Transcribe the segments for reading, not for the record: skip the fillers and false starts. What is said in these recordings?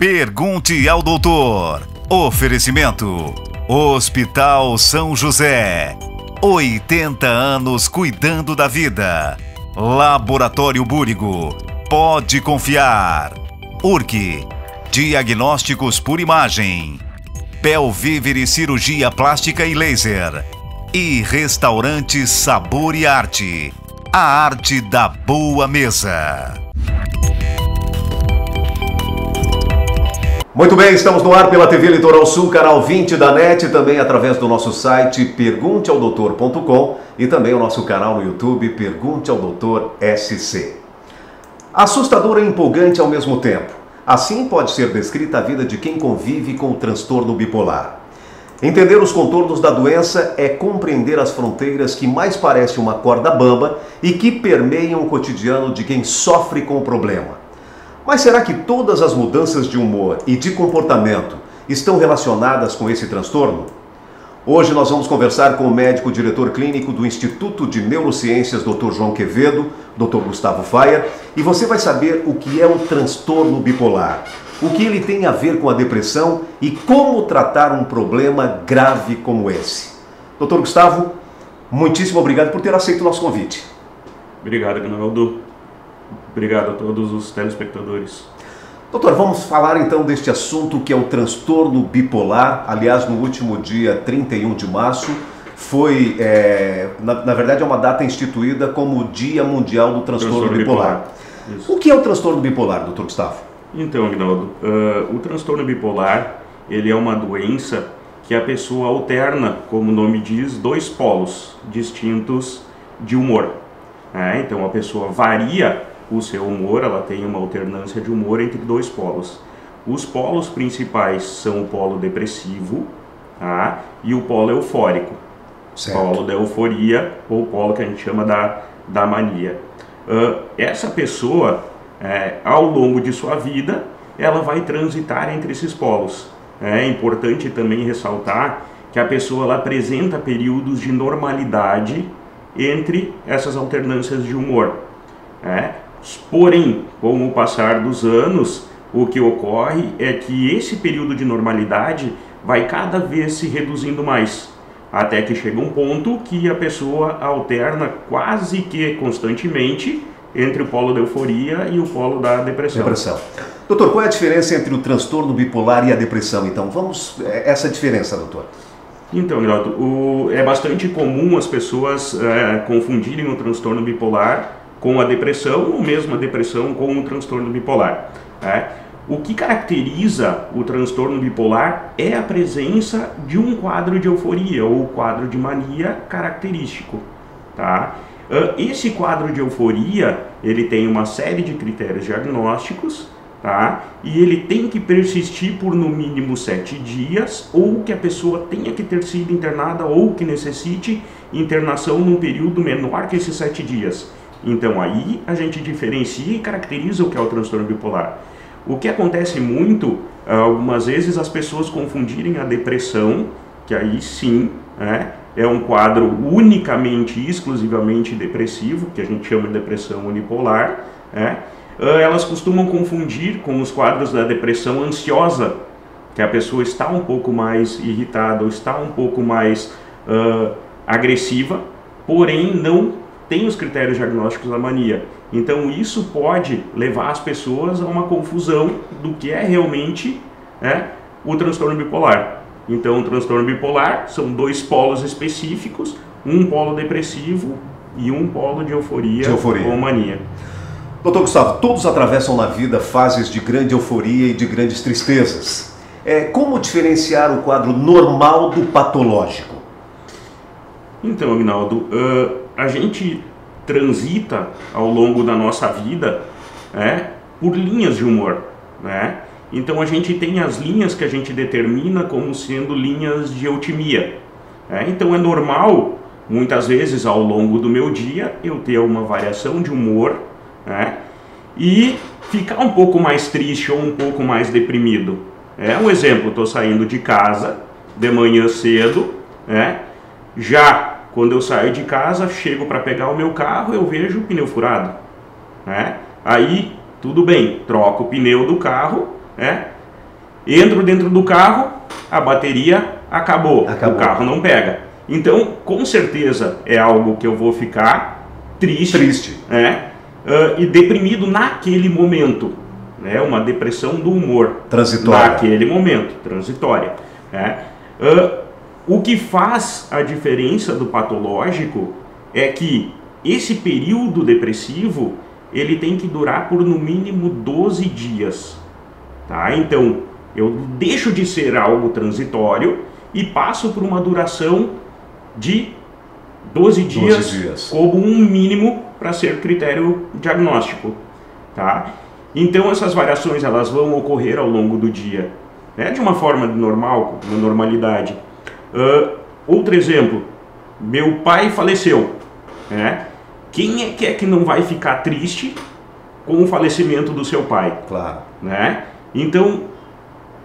Pergunte ao doutor. Oferecimento: Hospital São José. 80 anos cuidando da vida. Laboratório Búrigo. Pode confiar. URC. Diagnósticos por imagem. Belvívere Cirurgia Plástica e Laser. E Restaurante Sabor e Arte. A arte da boa mesa. Muito bem, estamos no ar pela TV Litoral Sul, canal 20 da NET, também através do nosso site pergunteaodoutor.com e também o nosso canal no YouTube Pergunte ao Doutor SC. Assustador e empolgante ao mesmo tempo. Assim pode ser descrita a vida de quem convive com o transtorno bipolar. Entender os contornos da doença é compreender as fronteiras que mais parecem uma corda bamba e que permeiam o cotidiano de quem sofre com o problema. Mas será que todas as mudanças de humor e de comportamento estão relacionadas com esse transtorno? Hoje nós vamos conversar com o médico diretor clínico do Instituto de Neurociências, Dr. João Quevedo, Dr. Gustavo Faia, e você vai saber o que é o transtorno bipolar, o que ele tem a ver com a depressão e como tratar um problema grave como esse. Dr. Gustavo, muitíssimo obrigado por ter aceito o nosso convite. Obrigado, Rinaldo. Obrigado a todos os telespectadores. Doutor, vamos falar então deste assunto que é o transtorno bipolar. Aliás, no último dia 31 de março, foi, na verdade, é uma data instituída como o Dia Mundial do Transtorno Bipolar. O que é o transtorno bipolar, doutor Gustavo? Então, Rinaldo, o transtorno bipolar, ele é uma doença que a pessoa alterna, como o nome diz, dois polos distintos de humor. Então, a pessoa varia o seu humor, ela tem uma alternância de humor entre dois polos. Os polos principais são o polo depressivo, e o polo eufórico. Certo. O polo da euforia, ou o polo que a gente chama da mania. Essa pessoa, ao longo de sua vida, ela vai transitar entre esses polos. É importante também ressaltar que a pessoa ela apresenta períodos de normalidade entre essas alternâncias de humor. Porém, com o passar dos anos, o que ocorre é que esse período de normalidade vai cada vez se reduzindo mais, até que chega um ponto que a pessoa alterna quase que constantemente entre o polo da euforia e o polo da depressão. Doutor, qual é a diferença entre o transtorno bipolar e a depressão, então? Vamos, essa diferença, doutor. Então, Rinaldo, é bastante comum as pessoas confundirem o transtorno bipolar com a depressão, ou mesmo a depressão com o transtorno bipolar. O que caracteriza o transtorno bipolar é a presença de um quadro de euforia ou quadro de mania característico. Esse quadro de euforia, ele tem uma série de critérios diagnósticos, e ele tem que persistir por no mínimo 7 dias, ou que a pessoa tenha que ter sido internada ou que necessite internação num período menor que esses 7 dias. Então aí a gente diferencia e caracteriza o que é o transtorno bipolar. O que acontece muito, algumas vezes as pessoas confundirem a depressão, que aí sim é um quadro unicamente e exclusivamente depressivo, que a gente chama de depressão unipolar. Elas costumam confundir com os quadros da depressão ansiosa, que a pessoa está um pouco mais irritada ou está um pouco mais agressiva, porém não tem os critérios diagnósticos da mania. Então isso pode levar as pessoas a uma confusão do que é realmente o transtorno bipolar. Então o transtorno bipolar são dois polos específicos, um polo depressivo e um polo de euforia. Ou mania. Doutor Gustavo, todos atravessam na vida fases de grande euforia e de grandes tristezas. Como diferenciar o quadro normal do patológico? Então, Rinaldo, a gente transita ao longo da nossa vida por linhas de humor. Então a gente tem as linhas que a gente determina como sendo linhas de eutimia. Então é normal, muitas vezes ao longo do meu dia, eu ter uma variação de humor e ficar um pouco mais triste ou um pouco mais deprimido. Um exemplo, estou saindo de casa de manhã cedo, já quando eu saio de casa, chego para pegar o meu carro, eu vejo o pneu furado. Aí, tudo bem, troco o pneu do carro, Entro dentro do carro, a bateria acabou. O carro não pega. Então, com certeza é algo que eu vou ficar triste. E deprimido naquele momento. Uma depressão do humor. Transitória. Naquele momento, transitória. O que faz a diferença do patológico é que esse período depressivo, ele tem que durar por no mínimo 12 dias. Tá? Então, eu deixo de ser algo transitório e passo por uma duração de 12 dias como um mínimo para ser critério diagnóstico. Tá? Então, essas variações elas vão ocorrer ao longo do dia, de uma forma normal, uma normalidade. Outro exemplo, meu pai faleceu. Quem é que não vai ficar triste com o falecimento do seu pai? Claro. Então,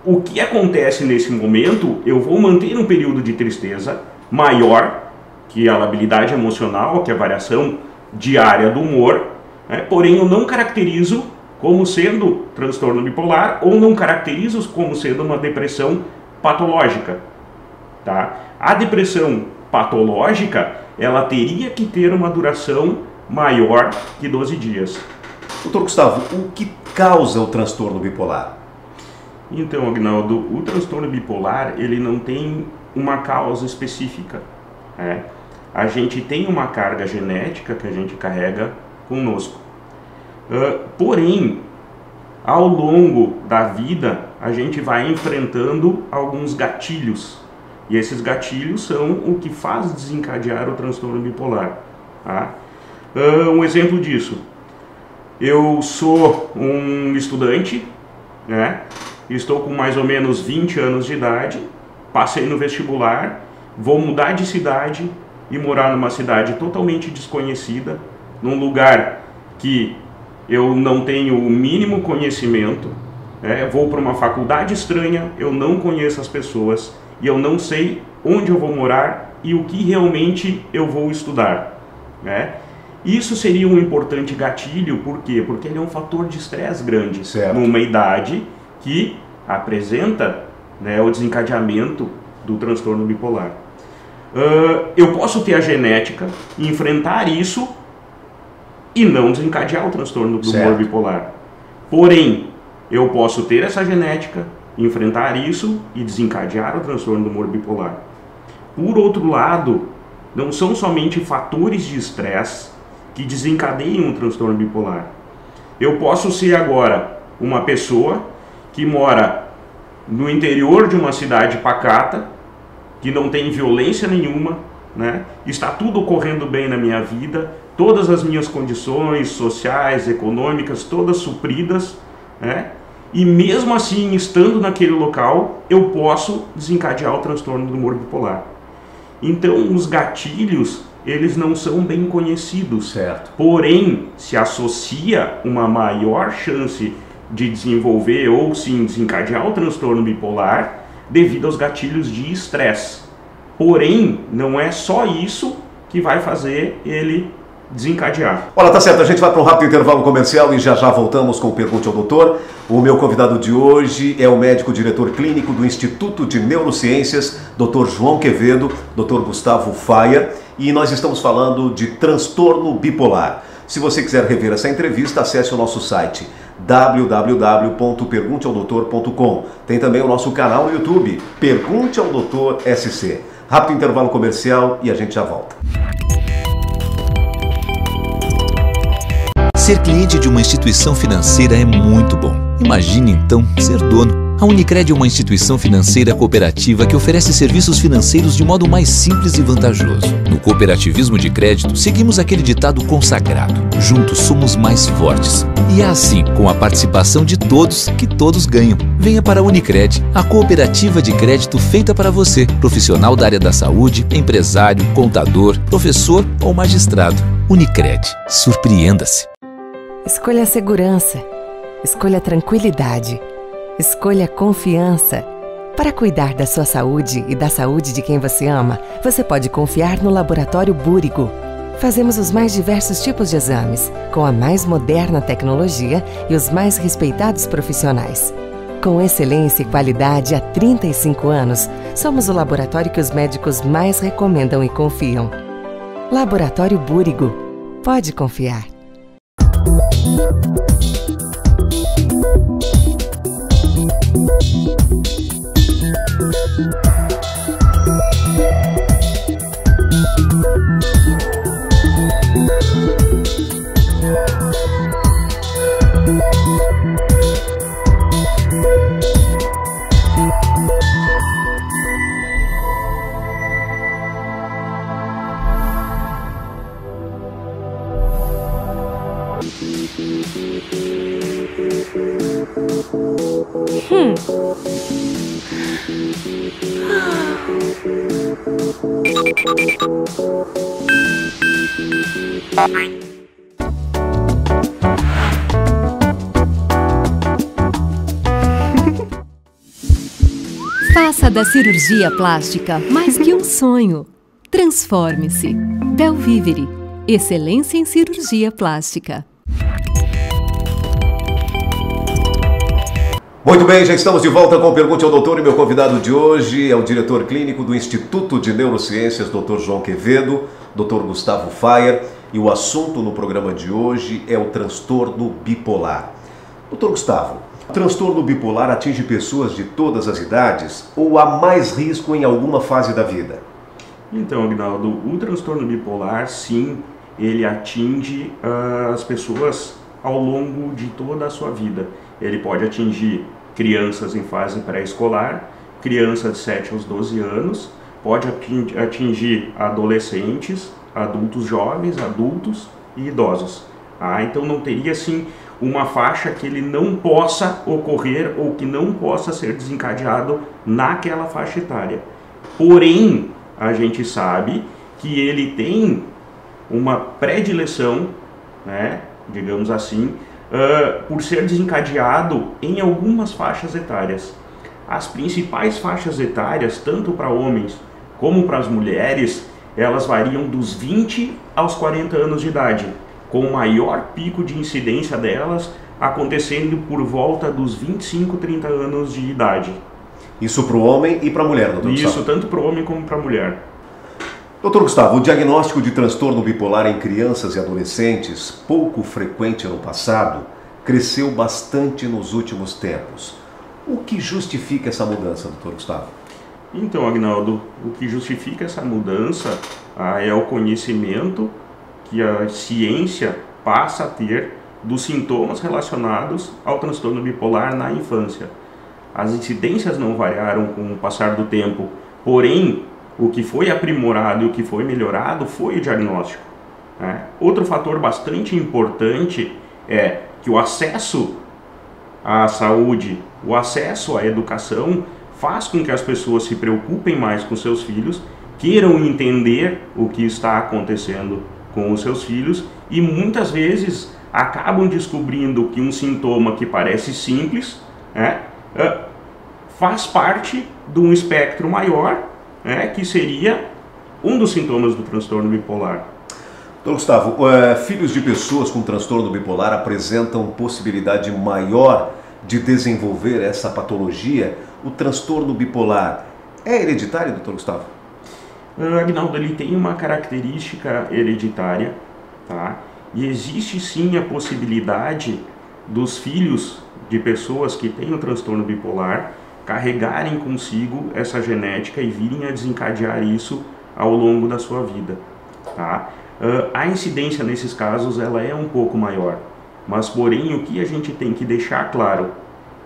o que acontece nesse momento, eu vou manter um período de tristeza maior que a labilidade emocional, que é a variação diária do humor, porém eu não caracterizo como sendo transtorno bipolar ou não caracterizo como sendo uma depressão patológica. Tá? A depressão patológica, ela teria que ter uma duração maior que 12 dias. Doutor Gustavo, o que causa o transtorno bipolar? Então, Agnaldo, o transtorno bipolar, ele não tem uma causa específica. A gente tem uma carga genética que a gente carrega conosco. Porém, ao longo da vida, a gente vai enfrentando alguns gatilhos. E esses gatilhos são o que faz desencadear o transtorno bipolar. Tá? Um exemplo disso. Eu sou um estudante, estou com mais ou menos 20 anos de idade, passei no vestibular, vou mudar de cidade e morar numa cidade totalmente desconhecida, num lugar que eu não tenho o mínimo conhecimento, vou para uma faculdade estranha, eu não conheço as pessoas e eu não sei onde eu vou morar e o que realmente eu vou estudar. Isso seria um importante gatilho, por quê? Porque ele é um fator de estresse grande, numa idade que apresenta o desencadeamento do transtorno bipolar. Eu posso ter a genética, enfrentar isso e não desencadear o transtorno do humor bipolar. Porém, eu posso ter essa genética, enfrentar isso e desencadear o transtorno do humor bipolar. Por outro lado, não são somente fatores de estresse que desencadeiam o transtorno bipolar. Eu posso ser agora uma pessoa que mora no interior de uma cidade pacata, que não tem violência nenhuma, está tudo correndo bem na minha vida, todas as minhas condições sociais, econômicas, todas supridas, e mesmo assim, estando naquele local, eu posso desencadear o transtorno do humor bipolar. Então, os gatilhos, eles não são bem conhecidos. Porém, se associa uma maior chance de desenvolver ou sim desencadear o transtorno bipolar devido aos gatilhos de estresse. Porém, não é só isso que vai fazer ele desencadear. Olha, tá certo, a gente vai para um rápido intervalo comercial e já voltamos com o Pergunte ao Doutor. O meu convidado de hoje é o médico diretor clínico do Instituto de Neurociências, Dr. João Quevedo, Dr. Gustavo Faia, e nós estamos falando de transtorno bipolar. Se você quiser rever essa entrevista, acesse o nosso site www.pergunteaodoutor.com. Tem também o nosso canal no YouTube, Pergunte ao Doutor SC. Rápido intervalo comercial e a gente já volta. Ser cliente de uma instituição financeira é muito bom. Imagine então ser dono. A Unicred é uma instituição financeira cooperativa que oferece serviços financeiros de modo mais simples e vantajoso. No cooperativismo de crédito, seguimos aquele ditado consagrado: juntos somos mais fortes. E é assim, com a participação de todos, que todos ganham. Venha para a Unicred, a cooperativa de crédito feita para você, profissional da área da saúde, empresário, contador, professor ou magistrado. Unicred. Surpreenda-se. Escolha a segurança. Escolha a tranquilidade. Escolha a confiança. Para cuidar da sua saúde e da saúde de quem você ama, você pode confiar no Laboratório Búrigo. Fazemos os mais diversos tipos de exames, com a mais moderna tecnologia e os mais respeitados profissionais. Com excelência e qualidade há 35 anos, somos o laboratório que os médicos mais recomendam e confiam. Laboratório Búrigo. Pode confiar. Faça da cirurgia plástica mais que um sonho. Transforme-se. Belvívere. Excelência em cirurgia plástica. Muito bem, já estamos de volta com Pergunte ao Doutor e meu convidado de hoje é o diretor clínico do Instituto de Neurociências, Dr. João Quevedo, Dr. Gustavo Faier, e o assunto no programa de hoje é o transtorno bipolar. Dr. Gustavo, o transtorno bipolar atinge pessoas de todas as idades ou há mais risco em alguma fase da vida? Então, Agnaldo, o transtorno bipolar, sim, ele atinge as pessoas ao longo de toda a sua vida. Ele pode atingir crianças em fase pré-escolar, crianças de 7 aos 12 anos, pode atingir adolescentes, adultos jovens, adultos e idosos. Então não teria assim uma faixa que ele não possa ocorrer ou que não possa ser desencadeado naquela faixa etária. Porém, a gente sabe que ele tem uma predileção, né, digamos assim, por ser desencadeado em algumas faixas etárias. As principais faixas etárias, tanto para homens como para as mulheres, elas variam dos 20 aos 40 anos de idade, com o maior pico de incidência delas acontecendo por volta dos 25, 30 anos de idade. Isso para o homem e para a mulher, doutor Gustavo? Isso, tanto para o homem como para a mulher. Doutor Gustavo, o diagnóstico de transtorno bipolar em crianças e adolescentes, pouco frequente no passado, cresceu bastante nos últimos tempos. O que justifica essa mudança, doutor Gustavo? Então, Agnaldo, o que justifica essa mudança é o conhecimento que a ciência passa a ter dos sintomas relacionados ao transtorno bipolar na infância. As incidências não variaram com o passar do tempo, porém, o que foi aprimorado e o que foi melhorado foi o diagnóstico. Outro fator bastante importante é que o acesso à saúde, o acesso à educação, faz com que as pessoas se preocupem mais com seus filhos, queiram entender o que está acontecendo com os seus filhos e muitas vezes acabam descobrindo que um sintoma que parece simples faz parte de um espectro maior, que seria um dos sintomas do transtorno bipolar. Doutor Gustavo, filhos de pessoas com transtorno bipolar apresentam possibilidade maior de desenvolver essa patologia? O transtorno bipolar é hereditário, doutor Gustavo? Agnaldo, ele tem uma característica hereditária, tá? E existe sim a possibilidade dos filhos de pessoas que têm o transtorno bipolar carregarem consigo essa genética e virem a desencadear isso ao longo da sua vida, tá? A incidência nesses casos ela é um pouco maior, mas porém o que a gente tem que deixar claro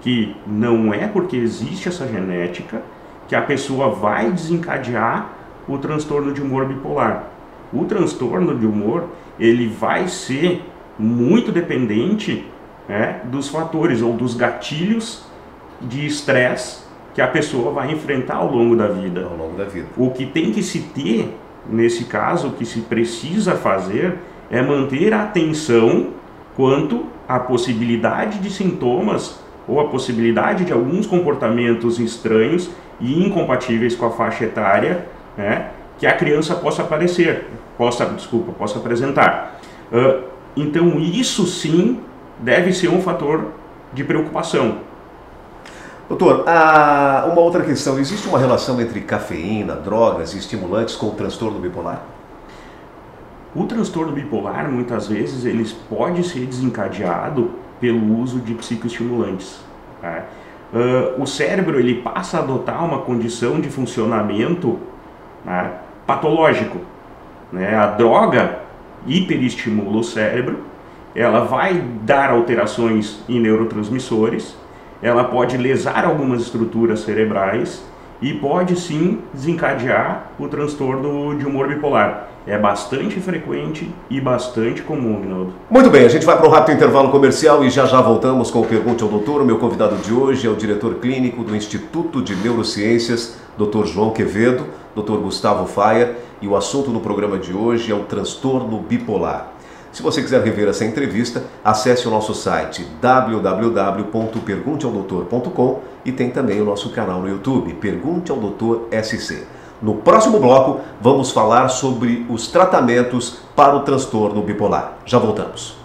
que não é porque existe essa genética que a pessoa vai desencadear o transtorno de humor bipolar. O transtorno de humor ele vai ser muito dependente dos fatores ou dos gatilhos de estresse que a pessoa vai enfrentar ao longo da vida. O que tem que se ter, nesse caso, o que se precisa fazer é manter a atenção quanto à possibilidade de sintomas ou a possibilidade de alguns comportamentos estranhos e incompatíveis com a faixa etária, que a criança possa apresentar. Então isso sim deve ser um fator de preocupação. Doutor, uma outra questão, existe uma relação entre cafeína, drogas e estimulantes com o transtorno bipolar? O transtorno bipolar, muitas vezes, ele pode ser desencadeado pelo uso de psicoestimulantes. Tá? O cérebro ele passa a adotar uma condição de funcionamento, tá, patológico. Né? A droga hiperestimula o cérebro, ela vai dar alterações em neurotransmissores, ela pode lesar algumas estruturas cerebrais e pode sim desencadear o transtorno de humor bipolar. É bastante frequente e bastante comum, Rinaldo. Muito bem, a gente vai para um rápido intervalo comercial e já voltamos com o Pergunte ao Doutor. O meu convidado de hoje é o diretor clínico do Instituto de Neurociências, Dr. João Quevedo, Dr. Gustavo Faia, e o assunto no programa de hoje é o transtorno bipolar. Se você quiser rever essa entrevista, acesse o nosso site www.pergunteaodoutor.com e tem também o nosso canal no YouTube, Pergunte ao Doutor SC. No próximo bloco, vamos falar sobre os tratamentos para o transtorno bipolar. Já voltamos.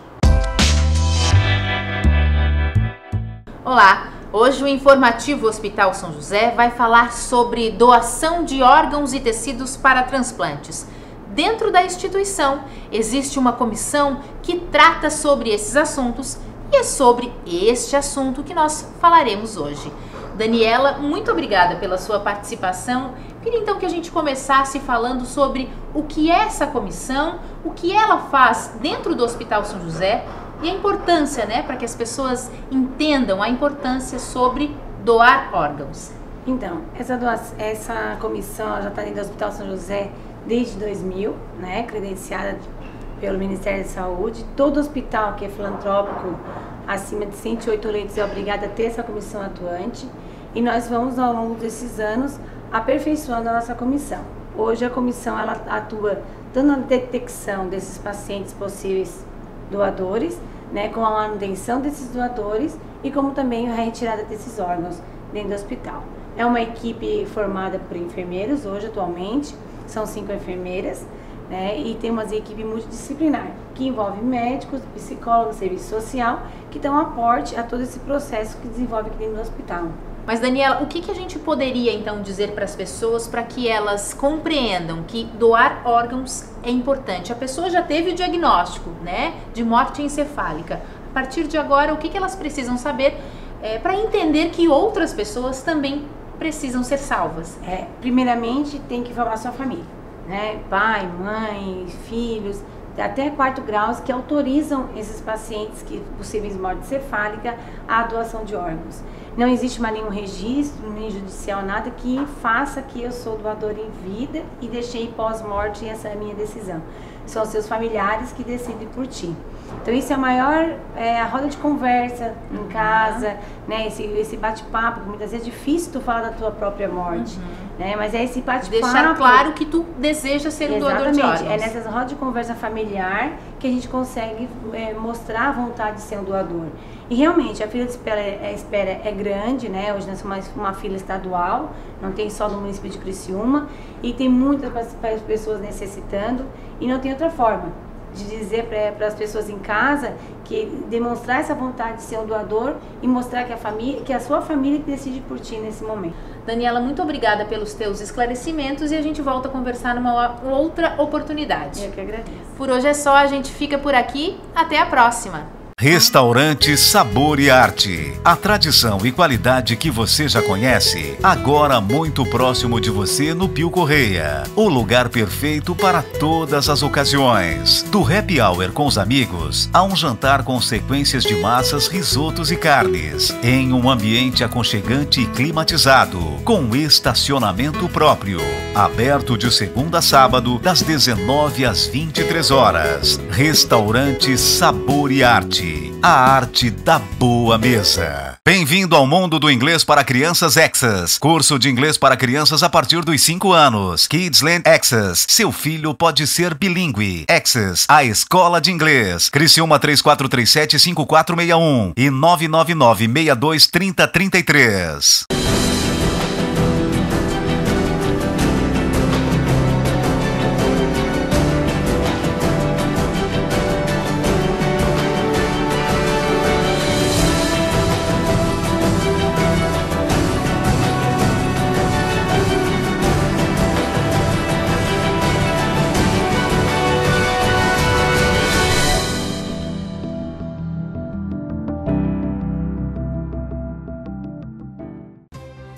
Olá, hoje o informativo Hospital São José vai falar sobre doação de órgãos e tecidos para transplantes. Dentro da instituição, existe uma comissão que trata sobre esses assuntos e é sobre este assunto que nós falaremos hoje. Daniela, muito obrigada pela sua participação. Queria então que a gente começasse falando sobre o que é essa comissão, o que ela faz dentro do Hospital São José e a importância, né, para que as pessoas entendam a importância sobre doar órgãos. Então, essa comissão já está dentro do Hospital São José desde 2000, né, credenciada pelo Ministério da Saúde. Todo hospital que é filantrópico, acima de 108 leitos, é obrigado a ter essa comissão atuante. E nós vamos, ao longo desses anos, aperfeiçoando a nossa comissão. Hoje a comissão ela atua tanto na detecção desses pacientes possíveis doadores, né, com a manutenção desses doadores e como também a retirada desses órgãos dentro do hospital. É uma equipe formada por enfermeiros hoje, atualmente, são 5 enfermeiras, né, e tem uma equipe multidisciplinar, que envolve médicos, psicólogos, serviço social, que dão aporte a todo esse processo que desenvolve aqui dentro do hospital. Mas, Daniela, o que a gente poderia, então, dizer para as pessoas para que elas compreendam que doar órgãos é importante? A pessoa já teve o diagnóstico, né, de morte encefálica. A partir de agora, o que elas precisam saber para entender que outras pessoas também precisam ser salvas? Primeiramente, tem que informar a sua família, né? Pai, mãe, filhos, até 4º graus, que autorizam esses pacientes que possíveis morte encefálica à doação de órgãos. Não existe mais nenhum registro, nem judicial, nada que faça que eu sou doador em vida e deixei pós-morte e essa é a minha decisão. São os seus familiares que decidem por ti. Então isso é a maior, a roda de conversa em casa, né? Esse bate-papo, que muitas vezes é difícil tu falar da tua própria morte, né? Mas é esse bate-papo. Deixar claro que tu deseja ser um doador de órgãos. É nessas rodas de conversa familiar que a gente consegue mostrar a vontade de ser um doador. E realmente a fila de espera é grande, né? Hoje nós somos uma fila estadual, não tem só no município de Criciúma, e tem muitas pessoas necessitando, e não tem outra forma de dizer para as pessoas em casa que demonstrar essa vontade de ser um doador e mostrar que a sua família que decide por ti nesse momento. Daniela, muito obrigada pelos teus esclarecimentos e a gente volta a conversar numa outra oportunidade. Eu que agradeço. Por hoje é só, a gente fica por aqui. Até a próxima! Restaurante Sabor e Arte. A tradição e qualidade que você já conhece, agora muito próximo de você no Pio Correia. O lugar perfeito para todas as ocasiões. Do happy hour com os amigos, a um jantar com sequências de massas, risotos e carnes. Em um ambiente aconchegante e climatizado, com estacionamento próprio. Aberto de segunda a sábado, das 19 às 23 horas. Restaurante Sabor e Arte. A arte da boa mesa. Bem-vindo ao mundo do inglês para crianças Access. Curso de inglês para crianças a partir dos 5 anos. Kidsland Access. Seu filho pode ser bilíngue. Access, a escola de inglês. Criciúma 3437-5461 e 999-623033.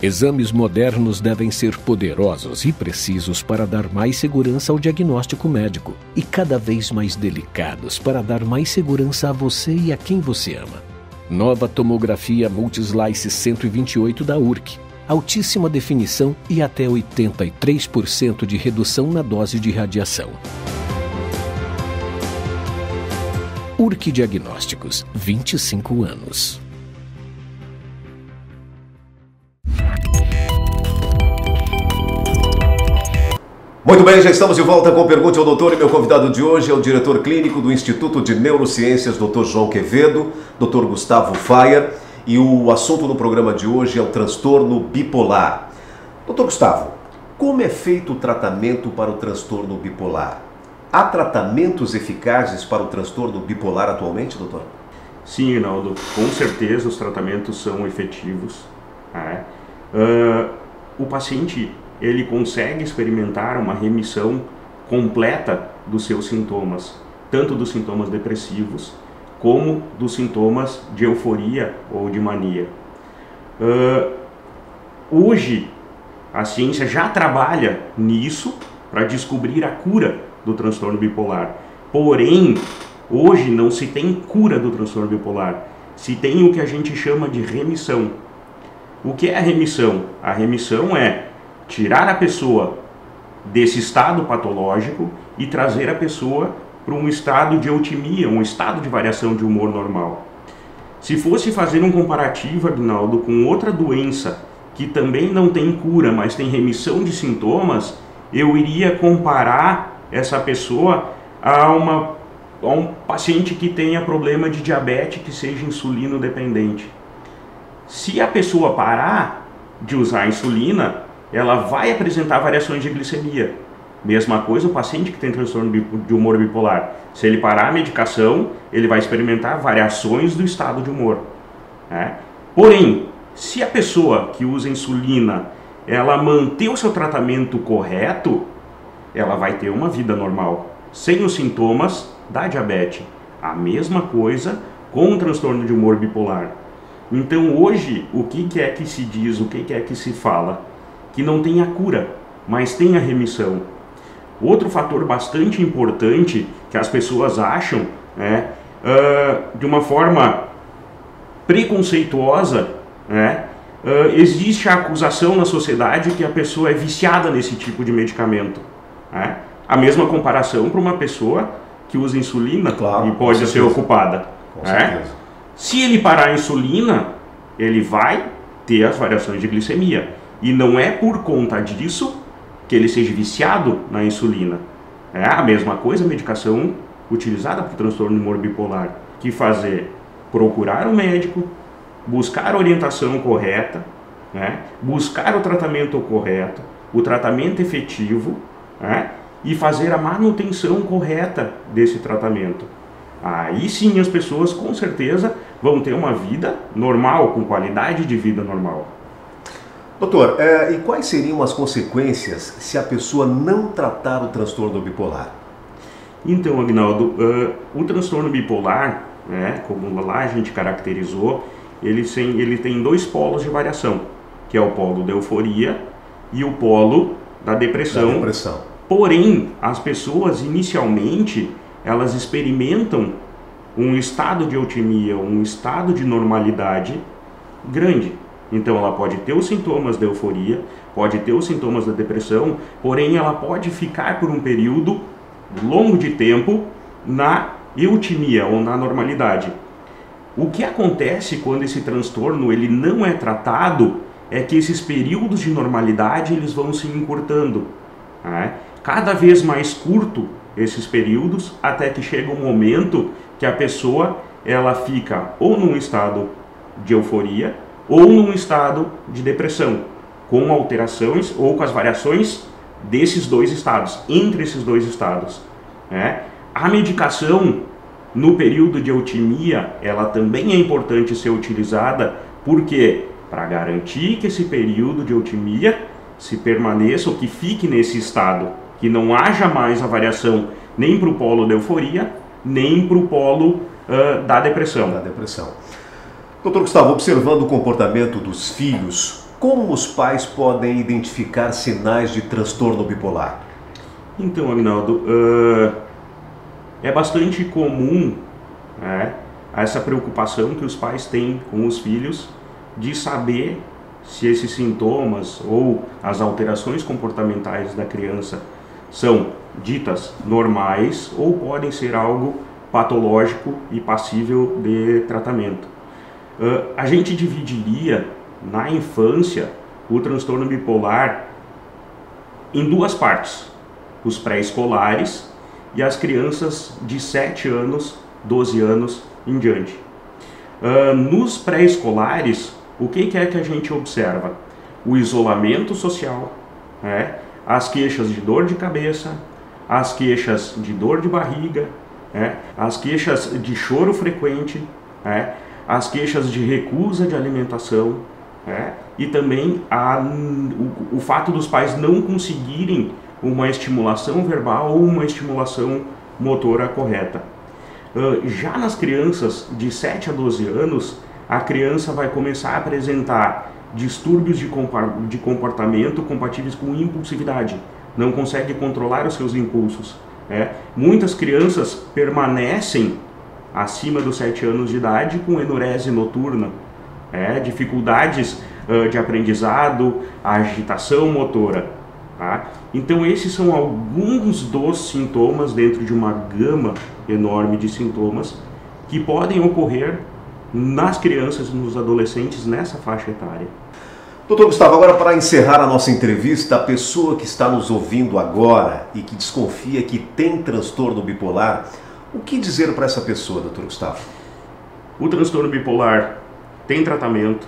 Exames modernos devem ser poderosos e precisos para dar mais segurança ao diagnóstico médico e cada vez mais delicados para dar mais segurança a você e a quem você ama. Nova tomografia Multislice 128 da URC. Altíssima definição e até 83% de redução na dose de radiação. URC Diagnósticos, 25 anos. Muito bem, já estamos de volta com Pergunte ao Doutor e meu convidado de hoje é o diretor clínico do Instituto de Neurociências, Dr. João Quevedo, Dr. Gustavo Faier, e o assunto do programa de hoje é o transtorno bipolar. Dr. Gustavo, como é feito o tratamento para o transtorno bipolar? Há tratamentos eficazes para o transtorno bipolar atualmente, doutor? Sim, Rinaldo, com certeza os tratamentos são efetivos. O paciente ele consegue experimentar uma remissão completa dos seus sintomas, tanto dos sintomas depressivos como dos sintomas de euforia ou de mania. Hoje, a ciência já trabalha nisso para descobrir a cura do transtorno bipolar. Porém, hoje não se tem cura do transtorno bipolar, se tem o que a gente chama de remissão. O que é a remissão? A remissão é tirar a pessoa desse estado patológico e trazer a pessoa para um estado de eutimia, um estado de variação de humor normal. Se fosse fazer um comparativo, Aguinaldo, com outra doença que também não tem cura, mas tem remissão de sintomas, eu iria comparar essa pessoa a um paciente que tenha problema de diabetes, que seja insulino dependente. Se a pessoa parar de usar a insulina, ela vai apresentar variações de glicemia. Mesma coisa o paciente que tem transtorno de humor bipolar. Se ele parar a medicação, ele vai experimentar variações do estado de humor. Porém, se a pessoa que usa insulina, ela manter o seu tratamento correto, ela vai ter uma vida normal, sem os sintomas da diabetes. A mesma coisa com o transtorno de humor bipolar. Então hoje, o que é que se diz, o que é que se fala? Que não tem a cura, mas tem a remissão. Outro fator bastante importante que as pessoas acham, de uma forma preconceituosa, existe a acusação na sociedade que a pessoa é viciada nesse tipo de medicamento. A mesma comparação para uma pessoa que usa insulina, claro, e pode ser ocupada. Com certeza. Se ele parar a insulina, ele vai ter as variações de glicemia. E não é por conta disso que ele seja viciado na insulina. É a mesma coisa a medicação utilizada para o transtorno de humor bipolar. Que fazer? Procurar um médico, buscar a orientação correta, buscar o tratamento correto, o tratamento efetivo, e fazer a manutenção correta desse tratamento. Aí sim as pessoas com certeza vão ter uma vida normal, com qualidade de vida normal. Doutor, e quais seriam as consequências se a pessoa não tratar o transtorno bipolar? Então, Aguinaldo, o transtorno bipolar, como lá a gente caracterizou, ele tem dois polos de variação, que é o polo da euforia e o polo da depressão. Porém, as pessoas inicialmente, elas experimentam um estado de eutimia, um estado de normalidade grande. Então ela pode ter os sintomas da euforia, pode ter os sintomas da depressão, porém ela pode ficar por um período longo de tempo na eutimia ou na normalidade. O que acontece quando esse transtorno ele não é tratado é que esses períodos de normalidade eles vão se encurtando. Cada vez mais curto esses períodos, até que chega um momento que a pessoa ela fica ou num estado de euforia ou num estado de depressão, com alterações ou com as variações desses dois estados, entre esses dois estados. A medicação no período de eutimia, ela também é importante ser utilizada, porque para garantir que esse período de eutimia se permaneça ou que fique nesse estado, que não haja mais a variação nem para o polo da euforia, nem para o polo da depressão. Doutor Gustavo, observando o comportamento dos filhos, Como os pais podem identificar sinais de transtorno bipolar? Então, Agnaldo, é bastante comum, né, essa preocupação que os pais têm com os filhos de saber se esses sintomas ou as alterações comportamentais da criança são ditas normais ou podem ser algo patológico e passível de tratamento. A gente dividiria na infância o transtorno bipolar em duas partes: os pré-escolares e as crianças de 7 anos, 12 anos em diante. Nos pré-escolares, o que é que a gente observa? O isolamento social, né? As queixas de dor de cabeça, as queixas de dor de barriga, né? As queixas de choro frequente, né? As queixas de recusa de alimentação, né? E também o fato dos pais não conseguirem uma estimulação verbal ou uma estimulação motora correta. Já nas crianças de 7 a 12 anos, a criança vai começar a apresentar distúrbios de comportamento compatíveis com impulsividade. Não consegue controlar os seus impulsos. Muitas crianças permanecem acima dos 7 anos de idade com enurese noturna, dificuldades de aprendizado, agitação motora. Tá? Então esses são alguns dos sintomas dentro de uma gama enorme de sintomas que podem ocorrer nas crianças e nos adolescentes nessa faixa etária. Doutor Gustavo, agora para encerrar a nossa entrevista, a pessoa que está nos ouvindo agora e que desconfia que tem transtorno bipolar, o que dizer para essa pessoa, doutor Gustavo? O transtorno bipolar tem tratamento,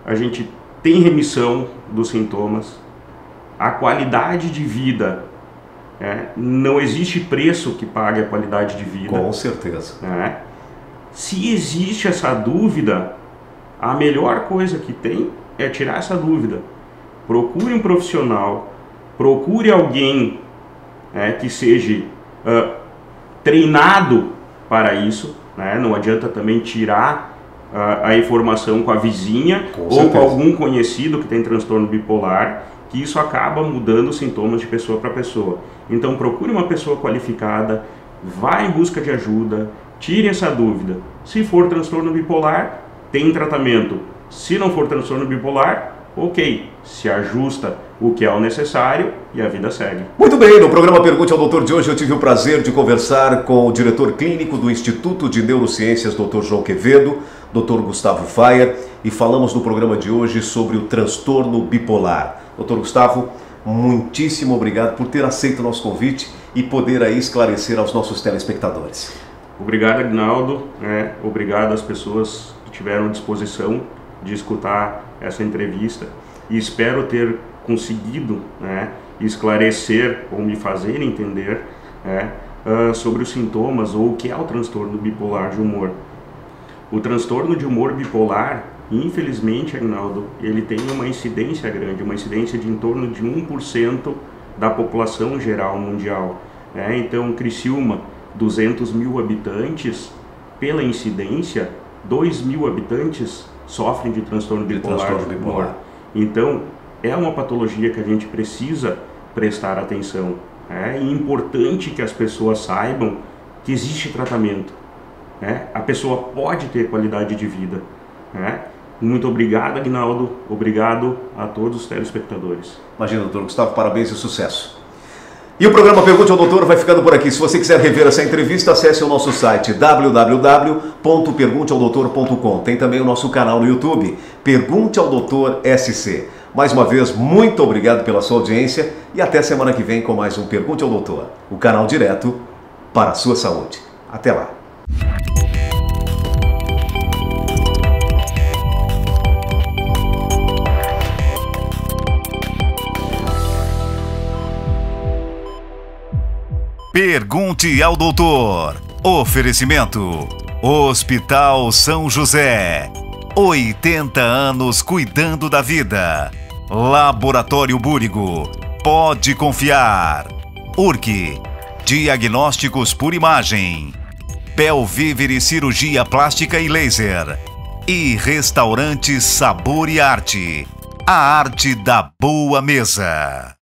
a gente tem remissão dos sintomas, a qualidade de vida, não existe preço que pague a qualidade de vida. Com certeza. Se existe essa dúvida, a melhor coisa que tem é tirar essa dúvida. Procure um profissional, procure alguém que seja treinado para isso. Não adianta também tirar a informação com a vizinha ou com algum conhecido que tem transtorno bipolar, que isso acaba mudando os sintomas de pessoa para pessoa. Então procure uma pessoa qualificada, vá em busca de ajuda, tire essa dúvida. Se for transtorno bipolar, tem tratamento. Se não for transtorno bipolar, ok, se ajusta o que é o necessário e a vida segue. Muito bem, no programa Pergunte ao Doutor de hoje eu tive o prazer de conversar com o diretor clínico do Instituto de Neurociências, Dr. João Quevedo, Dr. Gustavo Faier, e falamos no programa de hoje sobre o transtorno bipolar. Dr. Gustavo, muitíssimo obrigado por ter aceito o nosso convite e poder aí esclarecer aos nossos telespectadores. Obrigado, Agnaldo. Obrigado às pessoas que tiveram disposição de escutar essa entrevista e espero ter conseguido esclarecer ou me fazer entender sobre os sintomas ou o que é o transtorno bipolar de humor. O transtorno de humor bipolar, infelizmente, Agnaldo, ele tem uma incidência grande, uma incidência de em torno de 1% da população geral mundial. Então, Criciúma, 200 mil habitantes, pela incidência, 2 mil habitantes sofrem de transtorno bipolar. Então, é uma patologia que a gente precisa prestar atenção. É importante que as pessoas saibam que existe tratamento. A pessoa pode ter qualidade de vida. Muito obrigado, Agnaldo. Obrigado a todos os telespectadores. Imagina, doutor Gustavo, parabéns e sucesso. E o programa Pergunte ao Doutor vai ficando por aqui. Se você quiser rever essa entrevista, acesse o nosso site www.pergunteaudoutor.com. Tem também o nosso canal no YouTube, Pergunte ao Doutor SC. Mais uma vez, muito obrigado pela sua audiência e até semana que vem com mais um Pergunte ao Doutor, o canal direto para a sua saúde. Até lá. Pergunte ao Doutor. Oferecimento: Hospital São José. 80 anos cuidando da vida. Laboratório Búrigo. Pode confiar. URC. Diagnósticos por imagem. Belvivere Cirurgia Plástica e Laser. E Restaurante Sabor e Arte, a arte da boa mesa.